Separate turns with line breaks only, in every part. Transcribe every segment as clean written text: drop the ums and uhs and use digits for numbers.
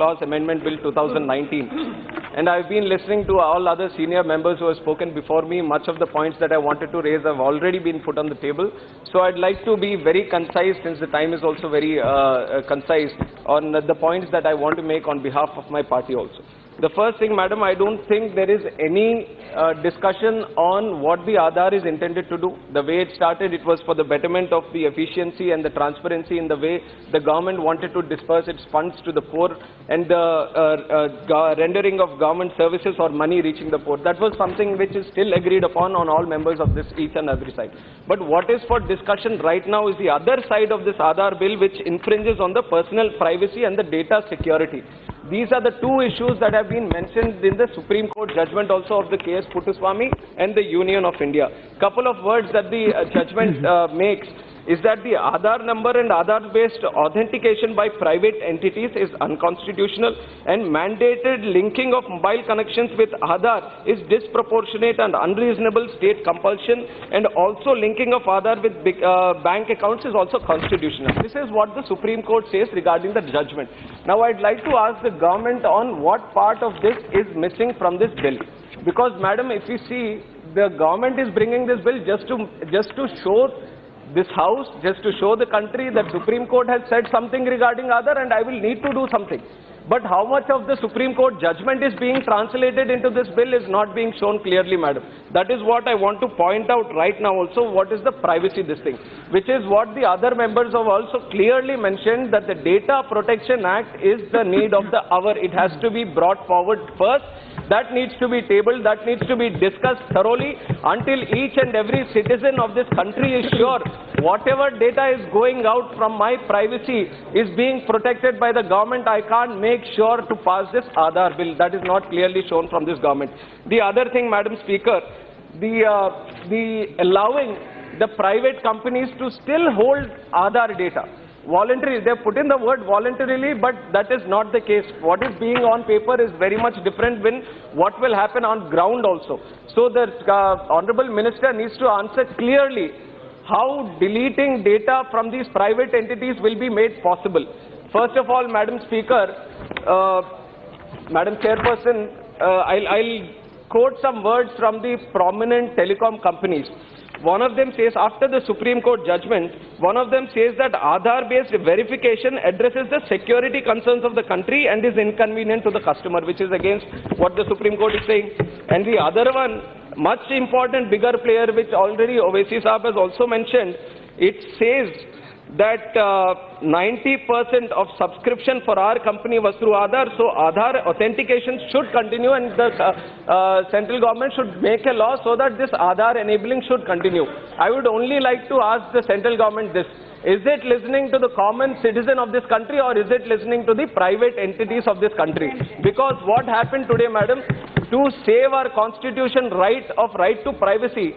Laws Amendment Bill 2019. And I've been listening to all other senior members who have spoken before me. Much of the points that I wanted to raise have already been put on the table. So I'd like to be very concise, since the time is also very concise, on the points that I want to make on behalf of my party also. The first thing, madam, I don't think there is any discussion on what the Aadhaar is intended to do. The way it started, it was for the betterment of the efficiency and the transparency in the way the government wanted to disperse its funds to the poor and the rendering of government services or money reaching the poor. That was something which is still agreed upon on all members of this each and every side. But what is for discussion right now is the other side of this Aadhaar bill, which infringes on the personal privacy and the data security. These are the two issues that have been mentioned in the Supreme Court judgment also of the K.S. Puttaswamy and the Union of India. Couple of words that the judgment makes is that the Aadhaar number and Aadhaar-based authentication by private entities is unconstitutional, and mandated linking of mobile connections with Aadhaar is disproportionate and unreasonable state compulsion, and also linking of Aadhaar with bank accounts is also constitutional. This is what the Supreme Court says regarding the judgment. Now I'd like to ask the government on what part of this is missing from this bill. Because, madam, if you see, the government is bringing this bill just to show this house, just to show the country that Supreme Court has said something regarding Aadhaar and I will need to do something. But how much of the Supreme Court judgment is being translated into this bill is not being shown clearly, madam. That is what I want to point out right now also. What is the privacy this thing? Which is what the other members have also clearly mentioned, that the Data Protection Act is the need of the hour. It has to be brought forward first. That needs to be tabled, that needs to be discussed thoroughly until each and every citizen of this country is sure whatever data is going out from my privacy is being protected by the government. I can't make sure to pass this Aadhaar bill. That is not clearly shown from this government. The other thing, Madam Speaker, the allowing the private companies to still hold Aadhaar data. Voluntarily, they have put in the word voluntarily, but that is not the case. What is being on paper is very much different than what will happen on ground also. So the Honorable Minister needs to answer clearly how deleting data from these private entities will be made possible. First of all, Madam Speaker, Madam Chairperson, I'll quote some words from the prominent telecom companies. One of them says, after the Supreme Court judgment, one of them says that Aadhaar-based verification addresses the security concerns of the country and is inconvenient to the customer, which is against what the Supreme Court is saying. And the other one, much important, bigger player, which already Owaisi Saab has also mentioned, it says that 90% of subscription for our company was through Aadhaar, so Aadhaar authentication should continue, and the central government should make a law so that this Aadhaar enabling should continue. I would only like to ask the central government this: is it listening to the common citizen of this country, or is it listening to the private entities of this country? Because what happened today, madam, to save our constitution right to privacy,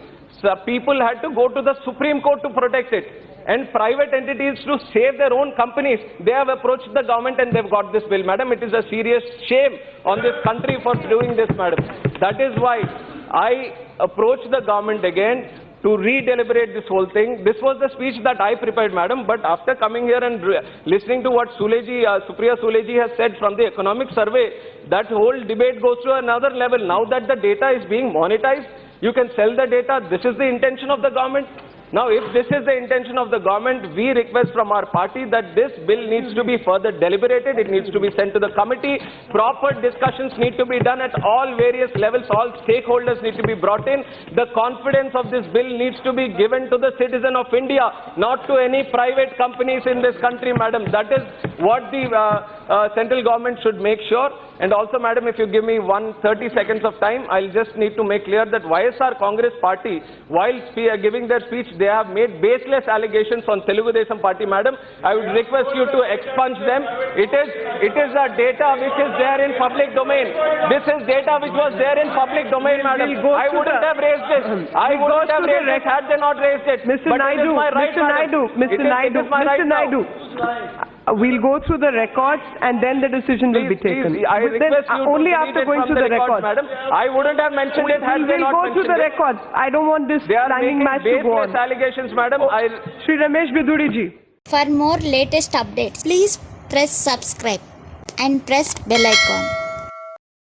people had to go to the Supreme Court to protect it. And private entities, to save their own companies, they have approached the government and they've got this bill. Madam, it is a serious shame on this country for doing this, madam. That is why I approached the government again to redeliberate this whole thing. This was the speech that I prepared, madam, but after coming here and listening to what Supriya Suleji has said from the economic survey, that whole debate goes to another level. Now that the data is being monetized, you can sell the data. This is the intention of the government. Now, if this is the intention of the government, we request from our party that this bill needs to be further deliberated. It needs to be sent to the committee. Proper discussions need to be done at all various levels. All stakeholders need to be brought in. The confidence of this bill needs to be given to the citizen of India, not to any private companies in this country, madam. That is what the central government should make sure. And also, madam, if you give me 30 seconds of time, I'll just need to make clear that YSR Congress party, while giving their speech, they have made baseless allegations on Telugu Desam party, madam. I would request you to expunge them. It is a data which is there in public domain. This is data which was there in public domain, madam. I wouldn't have raised this. I wouldn't have raised it had they not raised it.
Mr. Naidu, we'll go through the records and then the decision will be taken.
Please, I request you
only
to
after going through the records,
madam. I wouldn't have mentioned it had they not
go through the records. I don't want this hanging match to go on.
Allegations, madam.
Shri Ramesh Biduri ji.
For more latest updates, please press subscribe. and press bell icon.